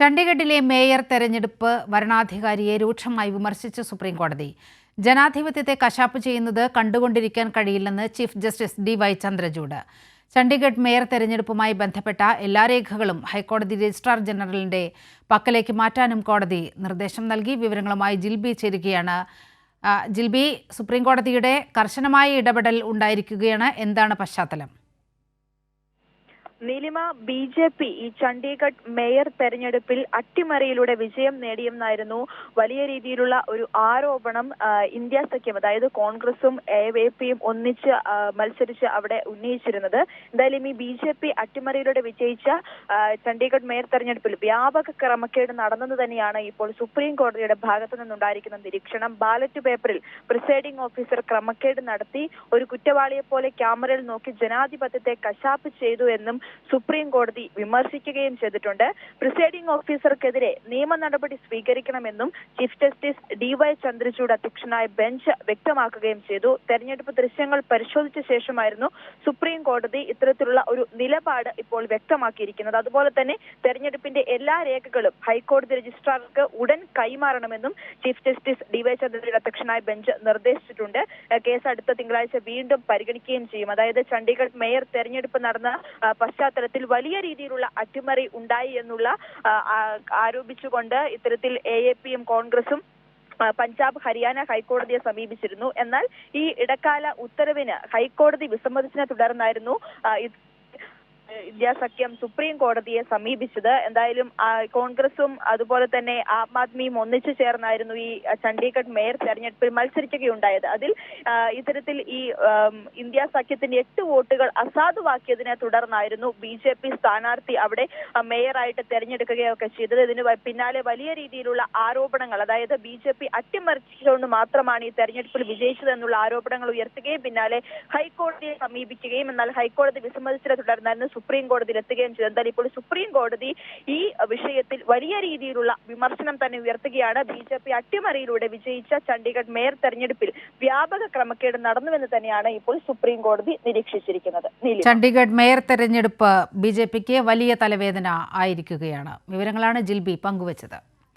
ചണ്ഡീഗഡിലെ mayor തെരഞ്ഞെടുപ്പ് വരണാധികാരിയെ രൂക്ഷമായി വിമർശിച്ച് സുപ്രീംകോടതി. ജനാധിപത്യത്തെ കശാപ്പ് ചെയ്യുന്നത് കണ്ടുകൊണ്ടിരിക്കാൻ കഴിയില്ലെന്ന് chief justice DY Chandrachud. Chandigarh mayor തെരഞ്ഞെടുപ്പുമായി ബന്ധപ്പെട്ട എല്ലാ രേഖകളും ഹൈക്കോടതി രജിസ്ട്രാർ ജനറലിന്റെ പക്കലേക്ക് മാറ്റാനും കോടതി നിർദ്ദേശം നൽകി. വിവരങ്ങളുമായി ജിൽബി ചേരുകയാണ്. ജിൽബി, സുപ്രീംകോടതിയുടെ കർശനമായ ഇടപെടൽ ഉണ്ടായിരിക്കുകയാണ്. എന്താണ് പശ്ചാത്തലം? നീലിമ, BJP ഈ ചണ്ഡീഗഡ് മേയർ തെരഞ്ഞെടുപ്പിൽ അട്ടിമറിയിലൂടെ വിജയം നേടിയെന്നായിരുന്നു വലിയ രീതിയിലുള്ള ഒരു ആരോപണം ഇന്ത്യ സഖ്യം, അതായത് കോൺഗ്രസും AAP-യും ഒന്നിച്ച് മത്സരിച്ച് അവിടെ ഉന്നയിച്ചിരുന്നത്. എന്തായാലും ഈ BJP അട്ടിമറിയിലൂടെ വിജയിച്ച ചണ്ഡീഗഡ് മേയർ തെരഞ്ഞെടുപ്പിൽ വ്യാപക ക്രമക്കേട് നടന്നെന്ന് തന്നെയാണ് ഇപ്പോൾ സുപ്രീം കോടതിയുടെ ഭാഗത്തു നിന്നുണ്ടായിരിക്കുന്ന നിരീക്ഷണം. ബാലറ്റ് പേപ്പറിൽ പ്രിസൈഡിംഗ് ഓഫീസർ ക്രമക്കേട് നടത്തി ഒരു കുറ്റവാളിയെ പോലെ ക്യാമറയിൽ നോക്കി ജനാധിപത്യത്തെ കശാപ്പ് ചെയ്തു എന്നും സുപ്രീം കോടതി വിമർശിക്കുകയും ചെയ്തിട്ടുണ്ട്. പ്രിസൈഡിംഗ് ഓഫീസർക്കെതിരെ നിയമ നടപടി സ്വീകരിക്കണമെന്നും ചീഫ് ജസ്റ്റിസ് DY ചന്ദ്രചൂഡ് അധ്യക്ഷനായ ബെഞ്ച് വ്യക്തമാക്കുകയും ചെയ്തു. തെരഞ്ഞെടുപ്പ് ദൃശ്യങ്ങൾ പരിശോധിച്ച ശേഷമായിരുന്നു സുപ്രീം കോടതി ഇത്തരത്തിലുള്ള ഒരു നിലപാട് ഇപ്പോൾ വ്യക്തമാക്കിയിരിക്കുന്നത്. അതുപോലെ തന്നെ തെരഞ്ഞെടുപ്പിന്റെ എല്ലാ രേഖകളും ഹൈക്കോടതി രജിസ്ട്രാർക്ക് ഉടൻ കൈമാറണമെന്നും ചീഫ് ജസ്റ്റിസ് DY ചന്ദ്രചൂഡ് അധ്യക്ഷനായ ബെഞ്ച് നിർദ്ദേശിച്ചിട്ടുണ്ട്. കേസ് അടുത്ത തിങ്കളാഴ്ച വീണ്ടും പരിഗണിക്കുകയും ചെയ്യും. അതായത് ചണ്ഡീഗഡ് മേയർ തെരഞ്ഞെടുപ്പ് നടന്ന പശ്ചാത്തലത്തിൽ വലിയ രീതിയിലുള്ള അട്ടിമറി ഉണ്ടായി എന്നുള്ള ആരോപിച്ചുകൊണ്ട് ഇത്തരത്തിൽ AAP-യും കോൺഗ്രസും പഞ്ചാബ്, ഹരിയാന ഹൈക്കോടതിയെ സമീപിച്ചിരുന്നു. എന്നാൽ ഈ ഇടക്കാല ഉത്തരവിന് ഹൈക്കോടതി വിസമ്മതിച്ചതിനെ തുടർന്നായിരുന്നു ഇന്ത്യ സഖ്യം സുപ്രീം കോടതിയെ സമീപിച്ചത്. എന്തായാലും കോൺഗ്രസും അതുപോലെ തന്നെ ആം ആദ്മിയും ഒന്നിച്ചു ചേർന്നായിരുന്നു ഈ ചണ്ഡീഗഡ് മേയർ തെരഞ്ഞെടുപ്പിൽ മത്സരിക്കുകയുണ്ടായത്. അതിൽ ഇത്തരത്തിൽ ഈ ഇന്ത്യ സഖ്യത്തിന്റെ 8 വോട്ടുകൾ അസാധുവാക്കിയതിനെ തുടർന്നായിരുന്നു BJP സ്ഥാനാർത്ഥി അവിടെ മേയറായിട്ട് തെരഞ്ഞെടുക്കുകയൊക്കെ ചെയ്തത്. ഇതിന് പിന്നാലെ വലിയ രീതിയിലുള്ള ആരോപണങ്ങൾ, അതായത് BJP അട്ടിമറിച്ചുകൊണ്ട് മാത്രമാണ് ഈ തെരഞ്ഞെടുപ്പിൽ വിജയിച്ചതെന്നുള്ള ആരോപണങ്ങൾ ഉയർത്തുകയും പിന്നാലെ ഹൈക്കോടതിയെ സമീപിക്കുകയും, എന്നാൽ ഹൈക്കോടതി വിസമ്മതിച്ചതിനെ തുടർന്നായിരുന്നു സുപ്രീം കോടതിയിൽ എത്തുകയും ചെയ്തു. എന്തായാലും ഇപ്പോൾ സുപ്രീം കോടതി ഈ വിഷയത്തിൽ വലിയ രീതിയിലുള്ള വിമർശനം തന്നെ ഉയർത്തുകയാണ്. BJP അട്ടിമറിയിലൂടെ വിജയിച്ച ചണ്ഡീഗഡ് മേയർ തെരഞ്ഞെടുപ്പിൽ വ്യാപക ക്രമക്കേട് നടന്നുവെന്ന് തന്നെയാണ് ഇപ്പോൾ സുപ്രീം കോടതി നിരീക്ഷിച്ചിരിക്കുന്നത്. ചണ്ഡീഗഡ് മേയർ തെരഞ്ഞെടുപ്പ് BJP-ക്ക് വലിയ തലവേദന ആയിരിക്കുകയാണ്. വിവരങ്ങളാണ് ജിൽബി പങ്കുവച്ചത്.